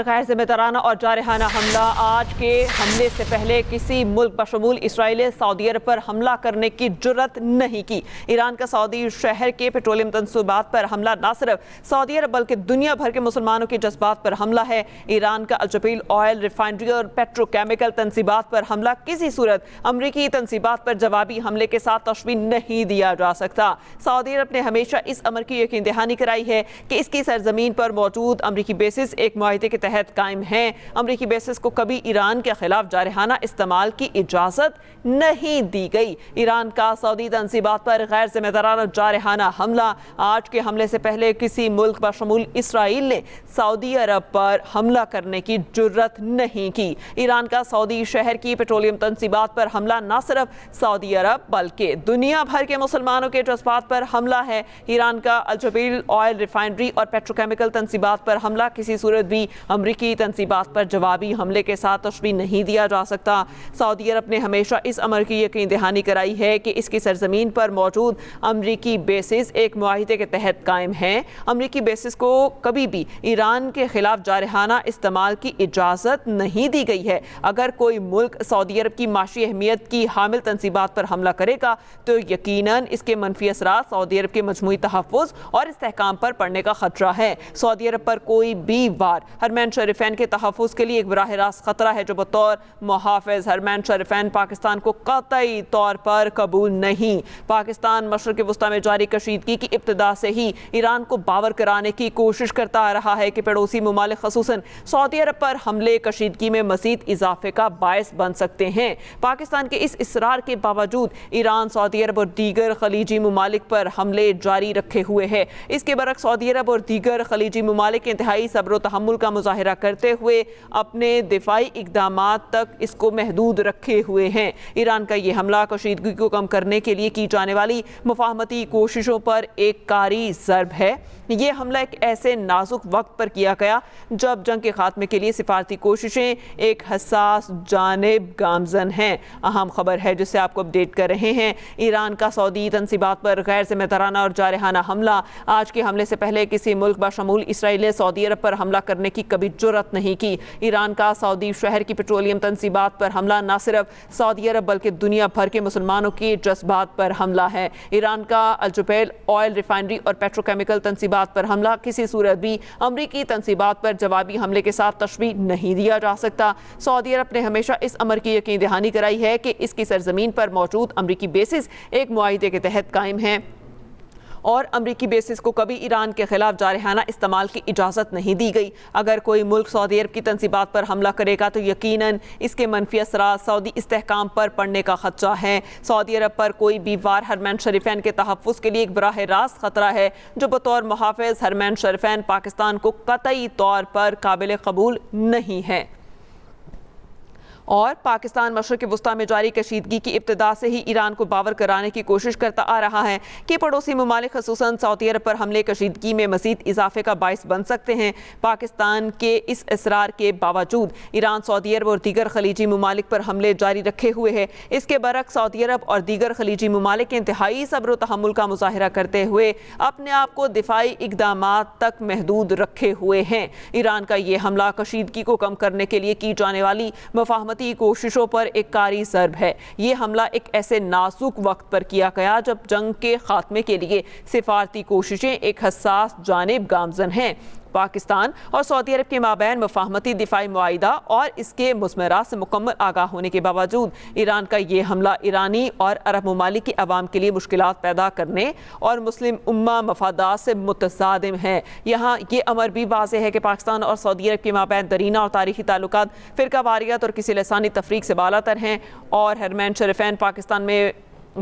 غیر ذمہ دارانہ اور جارحانہ حملہ۔ آج کے حملے سے پہلے کسی ملک بشمول اسرائیل سعودی عرب پر حملہ کرنے کی جرت نہیں کی۔ ایران کا سعودی شہر کے پیٹرولیم تنصیبات پر حملہ نہ صرف سعودی عرب بلکہ دنیا بھر کے مسلمانوں کے جذبات پر حملہ ہے۔ ایران کا الجبیل آئل ریفائنری اور پیٹروکیمیکل تنصیبات پر حملہ کسی صورت امریکی تنصیبات پر جوابی حملے کے ساتھ تشبیہ نہیں دیا جا سکتا۔ سعودی عرب نے ہمیشہ اس امر کی یقین دہانی کرائی ہے کہ اس کی سرزمین پر موجود امریکی بیسز ایک معاہدے کے تحت قائم ہیں۔ امریکی بیسز کو کبھی ایران کے خلاف جارحانہ استعمال کی اجازت نہیں دی گئی۔ ایران کا سعودی تنصیبات پر غیر ذمہ دارانہ جارحانہ حملہ۔ آج کے حملے سے پہلے کسی ملک بشمول اسرائیل نے سعودی عرب پر حملہ کرنے کی جرت نہیں کی۔ ایران کا سعودی شہر کی پیٹرولیم تنصیبات پر حملہ نہ صرف سعودی عرب بلکہ دنیا بھر کے مسلمانوں کے جذبات پر حملہ ہے۔ ایران کا الجبیل آئل ریفائنری اور پیٹروکیمیکل تنصیبات پر حملہ کسی صورت بھی امریکی تنصیبات پر جوابی حملے کے ساتھ تشبیہ نہیں دیا جا سکتا۔ سعودی عرب نے ہمیشہ اس امر کی یقین دہانی کرائی ہے کہ اس کی سرزمین پر موجود امریکی بیسز ایک معاہدے کے تحت قائم ہیں۔ امریکی بیسز کو کبھی بھی ایران کے خلاف جارحانہ استعمال کی اجازت نہیں دی گئی ہے۔ اگر کوئی ملک سعودی عرب کی معاشی اہمیت کی حامل تنصیبات پر حملہ کرے گا تو یقیناً اس کے منفی اثرات سعودی عرب کے مجموعی تحفظ اور استحکام پر پڑنے کا خطرہ ہے۔ سعودی عرب پر کوئی بھی وار حرمین شریفین کے تحفظ کے لیے ایک براہ راست خطرہ ہے، جو بطور محافظ حرمین شریفین پاکستان کو قطعی طور پر قبول نہیں۔ پاکستان مشرق وسطی میں جاری کشیدگی کی ابتدا سے ہی ایران کو باور کرانے کی کوشش کرتا آ رہا ہے کہ پڑوسی ممالک خصوصاً سعودی عرب پر حملے کشیدگی میں مزید اضافے کا باعث بن سکتے ہیں۔ پاکستان کے اس اصرار کے باوجود ایران سعودی عرب اور دیگر خلیجی ممالک پر حملے جاری رکھے ہوئے ہے۔ اس کے برعکس سعودی عرب اور دیگر خلیجی ممالک انتہائی صبر و تحمل کا مظاہرہ کرتے ہوئے اپنے دفاعی اقدامات تک اس کو محدود رکھے ہوئے ہیں۔ ایران کا یہ حملہ کشیدگی کو کم کرنے کے لیے کی جانے والی مفاہمتی کوششوں پر ایک کاری ضرب ہے۔ یہ حملہ ایک ایسے نازک وقت پر کیا گیا جب جنگ کے خاتمے کے لیے سفارتی کوششیں ایک حساس جانب گامزن ہیں۔ اہم خبر ہے جسے آپ کو اپڈیٹ کر رہے ہیں۔ ایران کا سعودی تنصیبات پر غیر ذمہ دارانہ اور جارحانہ حملہ۔ آج کے حملے سے پہلے کسی ملک بشمول اسرائیل نے سعودی عرب پر حملہ کرنے کی کبھی جرت نہیں کی۔ ایران کا سعودی شہر کی پیٹرولیم تنصیبات پر حملہ نہ صرف سعودی عرب بلکہ دنیا بھر کے مسلمانوں کے جذبات پر حملہ ہے۔ ایران کا الجبیل آئل ریفائنری اور پیٹروکیمیکل تنصیبات پر حملہ کسی صورت بھی امریکی تنصیبات پر جوابی حملے کے ساتھ تشبیہ نہیں دیا جا سکتا۔ سعودی عرب نے ہمیشہ اس امر کی یقین دہانی کرائی ہے کہ اس کی سرزمین پر موجود امریکی بیسز ایک معاہدے کے تحت قائم ہیں اور امریکی بیسز کو کبھی ایران کے خلاف جارحانہ استعمال کی اجازت نہیں دی گئی۔ اگر کوئی ملک سعودی عرب کی تنصیبات پر حملہ کرے گا تو یقیناً اس کے منفی اثرات سعودی استحکام پر پڑنے کا خدشہ ہے۔ سعودی عرب پر کوئی بھی وار حرمین شریفین کے تحفظ کے لیے ایک براہ راست خطرہ ہے، جو بطور محافظ حرمین شریفین پاکستان کو قطعی طور پر قابل قبول نہیں ہے۔ اور پاکستان مشرق وسطی میں جاری کشیدگی کی ابتدا سے ہی ایران کو باور کرانے کی کوشش کرتا آ رہا ہے کہ پڑوسی ممالک خصوصاً سعودی عرب پر حملے کشیدگی میں مزید اضافے کا باعث بن سکتے ہیں۔ پاکستان کے اس اصرار کے باوجود ایران سعودی عرب اور دیگر خلیجی ممالک پر حملے جاری رکھے ہوئے ہے۔ اس کے برعکس سعودی عرب اور دیگر خلیجی ممالک انتہائی صبر و تحمل کا مظاہرہ کرتے ہوئے اپنے آپ کو دفاعی اقدامات تک محدود رکھے ہوئے ہیں۔ ایران کا یہ حملہ کشیدگی کو کم کرنے کے لیے کی جانے والی مفاہمتی کوششوں پر ایک کاری ضرب ہے۔ یہ حملہ ایک ایسے نازک وقت پر کیا گیا جب جنگ کے خاتمے کے لیے سفارتی کوششیں ایک حساس جانب گامزن ہیں۔ پاکستان اور سعودی عرب کے مابین مفاہمتی دفاعی معاہدہ اور اس کے مضمرات سے مکمل آگاہ ہونے کے باوجود ایران کا یہ حملہ ایرانی اور عرب ممالک کی عوام کے لیے مشکلات پیدا کرنے اور مسلم امہ مفادات سے متصادم ہے۔ یہاں یہ امر بھی واضح ہے کہ پاکستان اور سعودی عرب کے مابین دیرینہ اور تاریخی تعلقات فرقہ واریت اور کسی لسانی تفریق سے بالاتر ہیں، اور حرمین شریفین پاکستان میں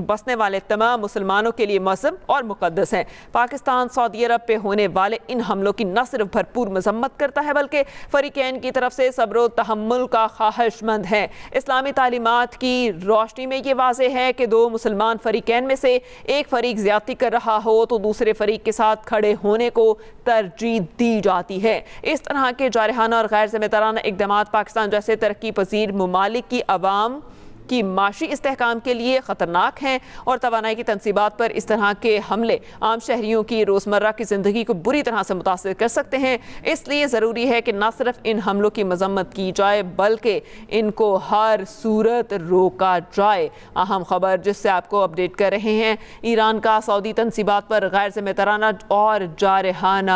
بسنے والے تمام مسلمانوں کے لیے مذہب اور مقدس ہیں۔ پاکستان سعودی عرب پہ ہونے والے ان حملوں کی نہ صرف بھرپور مذمت کرتا ہے بلکہ فریقین کی طرف سے صبر و تحمل کا خواہش مند ہے۔ اسلامی تعلیمات کی روشنی میں یہ واضح ہے کہ دو مسلمان فریقین میں سے ایک فریق زیادتی کر رہا ہو تو دوسرے فریق کے ساتھ کھڑے ہونے کو ترجیح دی جاتی ہے۔ اس طرح کے جارحانہ اور غیر ذمہ دارانہ اقدامات پاکستان جیسے ترقی پذیر ممالک کی عوام کی معاشی استحکام کے لیے خطرناک ہیں اور توانائی کی تنصیبات پر اس طرح کے حملے عام شہریوں کی روزمرہ کی زندگی کو بری طرح سے متاثر کر سکتے ہیں۔ اس لیے ضروری ہے کہ نہ صرف ان حملوں کی مذمت کی جائے بلکہ ان کو ہر صورت روکا جائے۔ اہم خبر جس سے آپ کو اپڈیٹ کر رہے ہیں، ایران کا سعودی تنصیبات پر غیر ذمہ دارانہ اور جارحانہ